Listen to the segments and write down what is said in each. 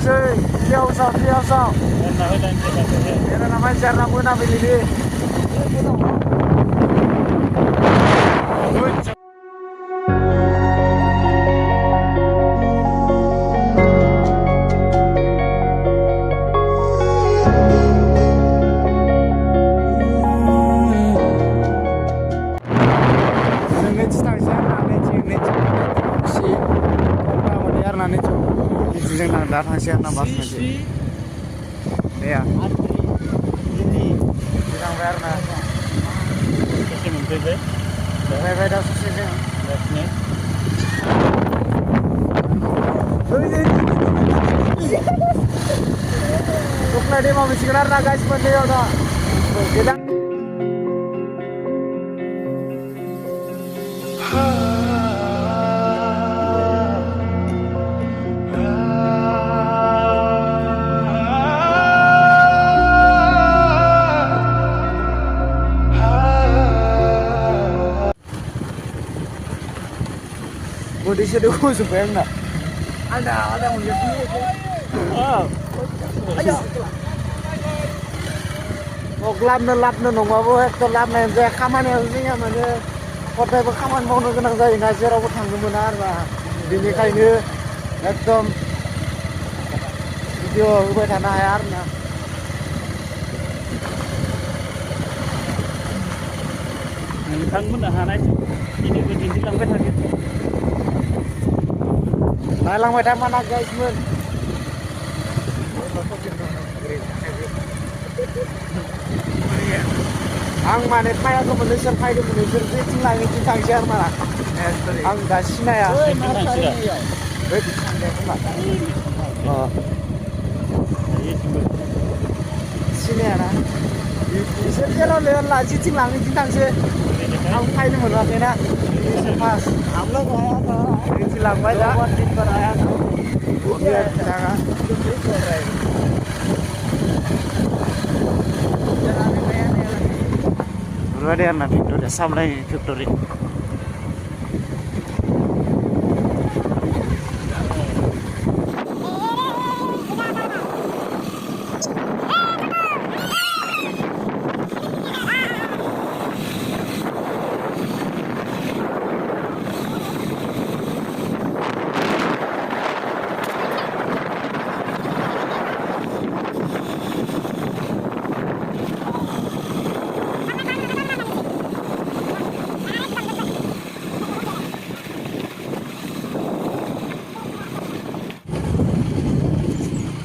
sih. Biasa. Ini namanya cara guna pilih. Datang siapa bas nanti? Ya. Ini bilang Verna. Sesi mungkin deh. Beda sesi deh. Betnya. Tukar dia mau misikinar na guys pun dia udah. Kita. Di sini aku supaya enggak ada yang lihat ini. Oh, ayo. Oh, lap nong babu ekor lap nih. Jadi kaman yang sini mana? Kota itu kaman mau nongkrong saja. Ngajar aku tanggung benar lah. Ini kayaknya ekdom video gue tanah airnya. Tanggung dah hari ini gue tinggi lambat lagi. Nalang macam mana guys men? Ang mana payah tu manusia itu tinggal di tangsiar mana? Ang dasina ya. Oh. Sini ya na. Sekarang lepas lagi tinggal di tangsiar. Ang payah mana kena? Pas. हम लोग आया था लंबा बहुत दिन पर आया था ये जगह berada di nanti itu sampai factory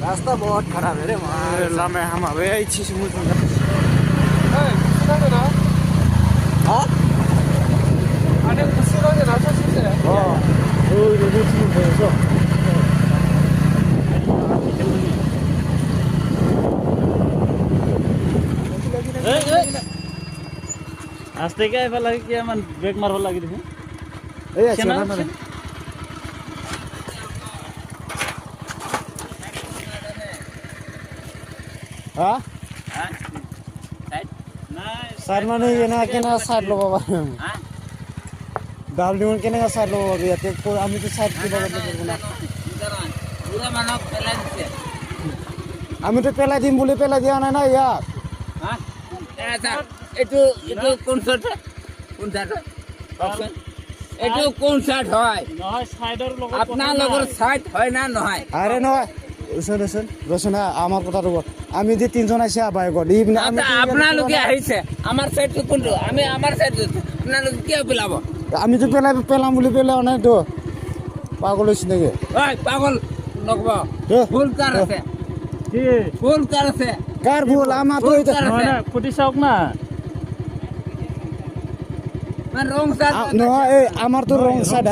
रास्ता बहुत खराब है रे वहाँ लामे हम अबे अच्छी से मुझे सुना ना हाँ अरे कुछ लोग ना सोच से हाँ वो लोग चीज़ बोलो आस्ते क्या है वाला क्या मन ब्रेक मार वाला किधर है ये अच्छा ना हाँ? साइड में नहीं ये ना क्या ना साइड लो बाबा डाल दूँ क्या ना साइड लो बाबा ये तो कोई आमी तो साइड की बात नहीं करना पूरा मानो पहला दिन आमी तो पहला दिन बोले पहला दिया ना यार हाँ ऐसा itu konsert itu konsert হয় নহয় সাইডৰ লগত আপোনাৰ লগৰ সাইড হয় না নহয় আৰে নহয় ৰচন আমাৰ কথাটো আমি যে তিনজন আছে বাইকত আমি আপোনালোকে আহিছে আমাৰ সাইডটো কোনটো আমি আমাৰ সাইডটো আপোনালোকে কিয় পেলাব আমি তো পেলাম বুলি পেলাও নাই তো পাগল হৈছে নেকি ঐ পাগল নকবা ভুল কাৰ আছে কি ভুল কাৰ আছে কাৰ ভুল আমাৰ তো নহয় ফুটি চাওক না wrong side নহয় এই আমাৰ তো wrong side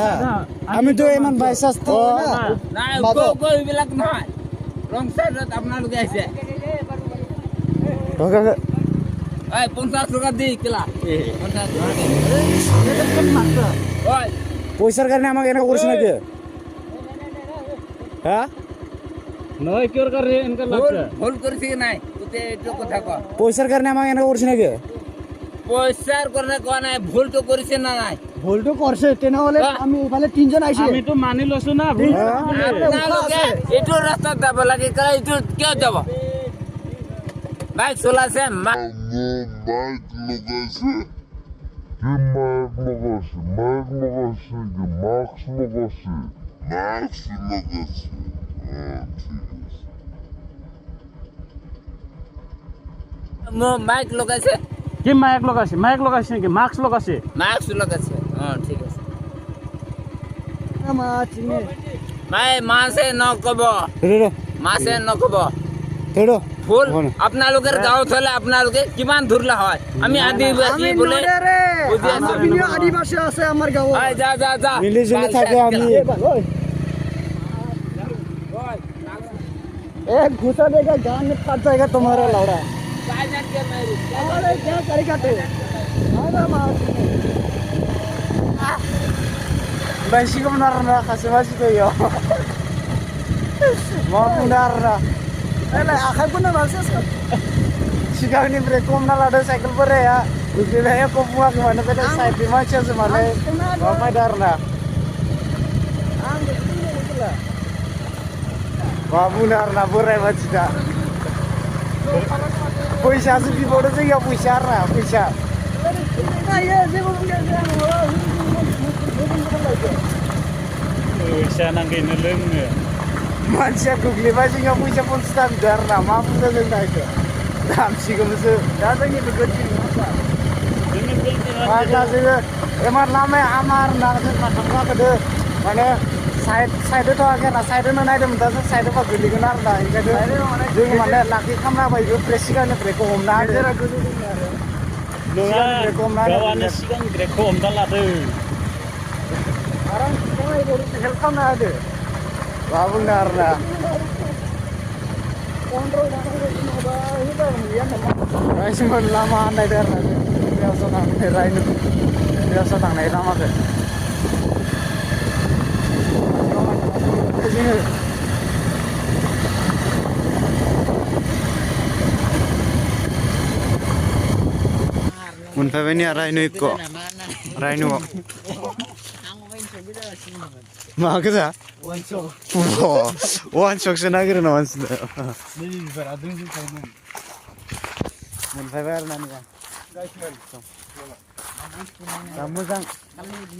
আমি তো ইমান বাইচাস তো নাই গো এইবিলাক নহয় wrong side আপোনালোকে আহিছে ওকে এই 50 টাকা দি কিলা 50 টাকা ওই পয়সার কারণে আমাকে এনে করছ নাকি হ্যাঁ নয় কিওর করে এনকা লাগছে ভুল করছি নাই তুই এটা কথা কও পয়সার কারণে আমাকে এনে করছ নাকি পয়সার কারণে কোয়া নাই ভুল তো করিস না নাই ভুলটো কৰছে তেনেহ'লে আমি এইফালে তিনজন আহিছে আমিতো মানি লৈছো না আপোনালোকে এইটো ৰাস্তাত যাব লাগে কাৰণ এইটো কিয় যাব বাইক চলাইছে মাইক লগাইছে কি মাইক লগাইছে নেকি মাস্ক লগাইছে ঠিক আছে মাছে নকব ফুল আপোনালোকৰ গাঁৱত হলে আপোনালোকে কিমান ধুৰলা হয় আমি আদিবাসী বোলে আদিবাসী আছে আমাৰ গাঁৱত যা মিলি জুলি থাকে আমি एक घुसा देगा जान में फट जाएगा तुम्हारा लौड़ा अरे क्या करेगा तू Basi ko na kasi basi ko yo. Mau na. Ala akhir ko na balses ko. Sigaw ni brake ko na lado cycle पर है या उसके लिए को पूरा के माने पहले साइड पे माचे से माने बापा डर ना बाबू ना बोरे बचता पैसा से भी बोले से या पैसा ना पैसा ये जे बोल Saya nangkei neleng ya. Manusia Google baca nggak punya pun standar lah, mampu dah tentang itu. Dalam sih kamu se, datang itu kecil apa? Macam sih, emang lama amar nak macam apa mana side itu aja, side itu naik dem, tapi side apa guli kenar dah. Jadi mana laki kamera bayu presikan breko home na. Gawane sikan breko home dah lah tu. Orang semua itu helpkan ada. Babu narna. Kontrol dah ada di mana? Ini dah ni yang mana? Masih mana lama anda dah ada. Biasa nang RHINO. Biasa nang naik nama ke. Muntah ini RHINO ECO. RHINO. Mak kerja? One shot se nager na once. Ini beradun sih kamu. Muntah bayar nani kan?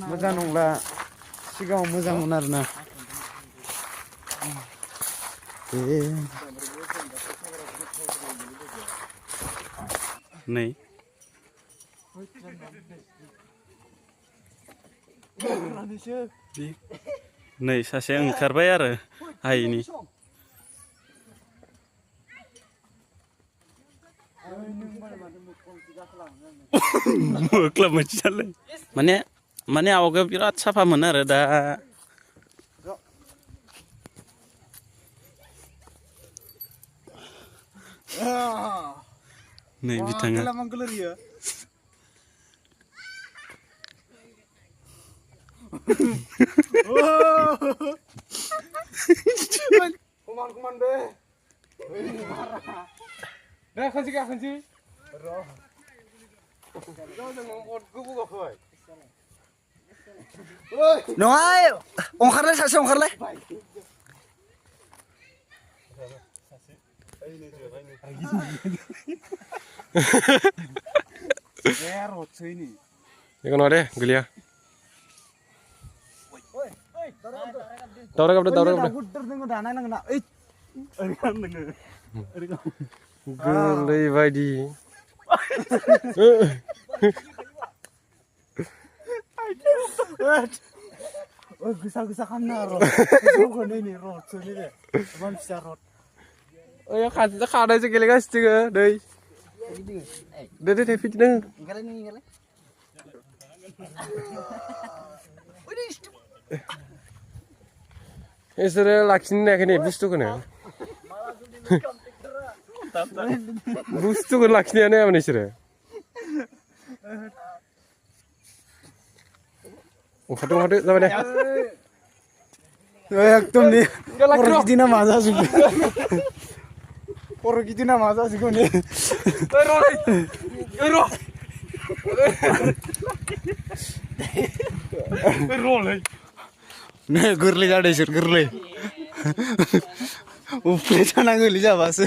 Muzang nungla. Siapa muzang unar na? नहीं नहीं सासे ओंखारबाय आरो हायिनि मोख्ला मोनसेयालाय माने आवगायाव बिराद साफामोन आरो दा नै बिथाङा Kuman be. Dah kunci. Roh. No ay, ongkarle sase ongkarle. Ikan ada, gelia. Tahu apa? Gulai badi. Oh, bisa kan naro. Ini rot, sini deh. Cuman bisa rot. Oh ya, kada aja gelia guys, juga, deh. Deh, fit deh. Inggalin. Esere laksini nak ni, bustu kena. Bustu kan laksini ane apa ni esere? Hatu, sama deh. Ekdom ni. Orang kita nak mazah sih. Orang kita nak mazah sih kau ni. नै गोरलै जादों इसोर गोरलै उफ्ले जाना गोरलै जाबासो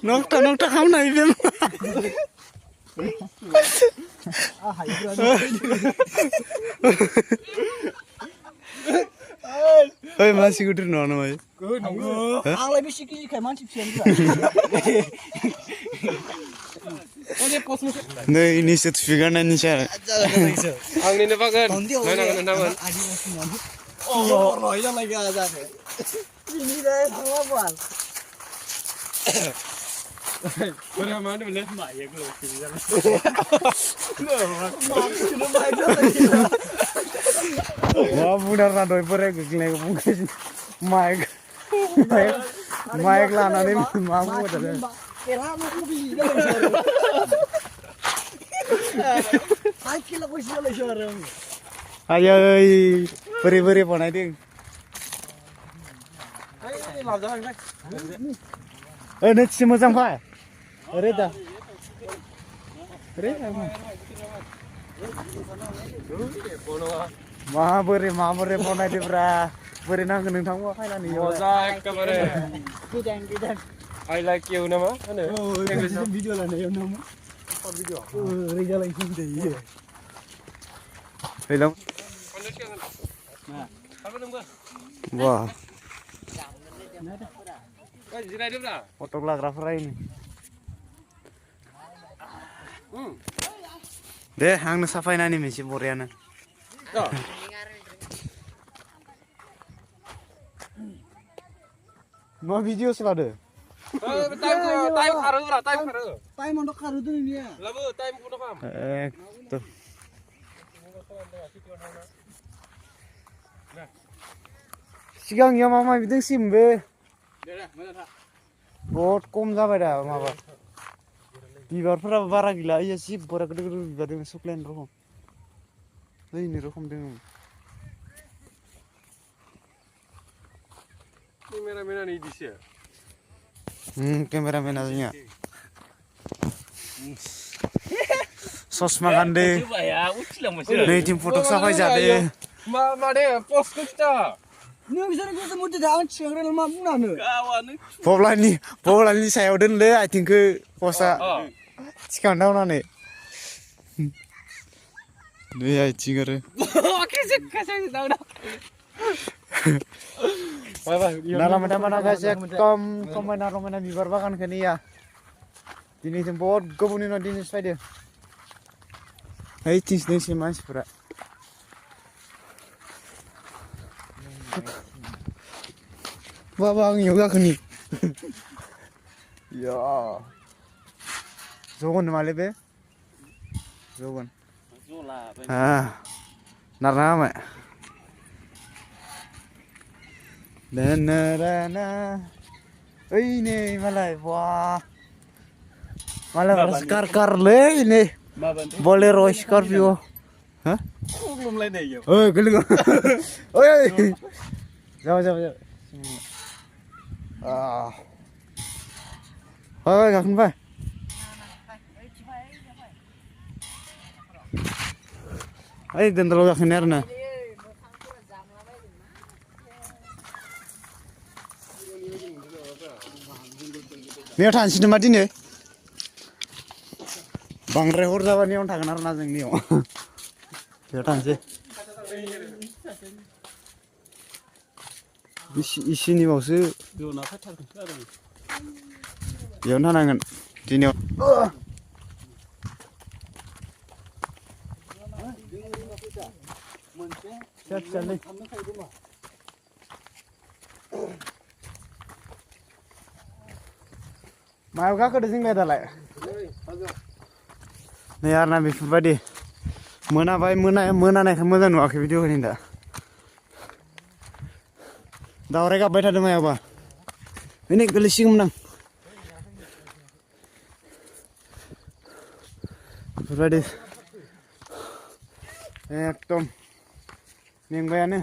नक्टा खालामनाय बे ओइ मानसि गिदिर नङा नामा आंलाय बेसे केजिखाय मानसि फिसायानो नै इनिसो थुफिगारनायनिसो आरो आंनिनो बागान नायनांगोन नोंथांमोन बोरै मा होनोमोनलै मा बुंनारना दय बोराय गोग्लैनायखौ बुंगासिनो माइक लानानै मा बुंबाय थादों आयै बोरै बानायदों ओइ नोंसि मोजां फै ओरै दा ओरै माबोरै बनायदोब्रा बोरै नांगौ नोंथांमोना फायनानै मजा एखेबारे I like you नामा होनो भिडिअ लानायाव नामा भिडिअ ओरै जालायनो जायो हेलौ वाह फटक लाग्राफोरा दे आंनो साफायनानै मोनसे बरियानो मा भिडिअसो लादो सिगांनिया मा बिदोंसिमबो बहुत खम जाबाय दा माबा बिबारफोराबो बारा गैला इयो जि बरा गोदो बिबार दङ सुक्लेन रखम ओइनि रखम दङ केमेरामेनानो इदिसो केमेरामेना जोंनिया ससमा गानदो नैथिं फटक साफाय जादो माने पस्टखौ खिथा पब्लानि सायाव दोनलै आथिंखौ पस्टआ थिखांदावनानै नै आथिं आरो नालामाथा गासै एकदम समायना रमायना बिबार बागानखौ नैया दिनैसिम बहुत गोबावनि उनाव दिनै फैदों ओइ थिंसनोसै मानसिफोरा बाबा आं इयाव गाखोनि या जगन नामालै बे जगन नारना हामाय ओइ नै मालाय मालाय कारलै नै बलेर' स्कर्पिअ ओइ गोलैगौ ओइ जाबाय फै गाखोनोफाय ओइ दोनदालाव गाखोनो आरोना बेयाव थांसै नामा दिनै बांद्राय हर जाबा नेयावनो थागोन आरोना जों नेयाव बेयाव थांसै इसिनि बावसो बेयावनो थानांगोन दिनैयाव फिसालै मायाव गाखोदो जोंलाय दालाय नै आरोना बेफोरबायदि मोनाबाय मोनानायखाय मोजां नुवाखै भिडिअखौ दा दावराय गाबबाय थादों मायावबा नै गोलैसिगौमोन आं बेफोरबायदि एकदम मेंबायानो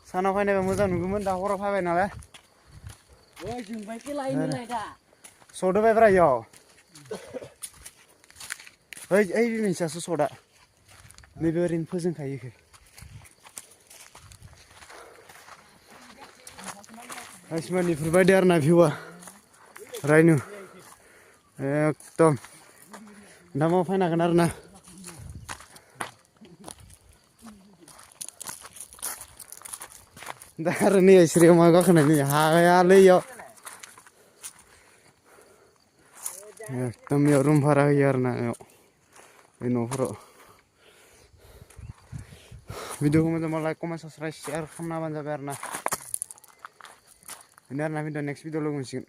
सानाव फैनायबा मोजां नुगौमोन दा हराव फैबाय नालाय ओइ जोंबायसो लायनोलाय दा सदो बायब्रा इयाव ओइ बे मोनसेयासो सदा नैबे ओरैनो फोजोंखायो इखो आइसमान इफोरबायदि आरोना भिउआ रायनो एकदम दा माव फैनो हागोन आरोना दा आरो नै सिरियाव मा गाखोनाय नै हायालै इयाव एकदम इयाव रुम भारा होयो आरोना इयाव बे न'फोराव भिडिअखौ मोजां मोनबा लाइक कमेन्ट साबस्क्राइब शेयार खालामना होबानो जाबाय आरोना बेनो आरोना भिडिअ नेक्स्ट भिडिअ लोगो मोनसिगोन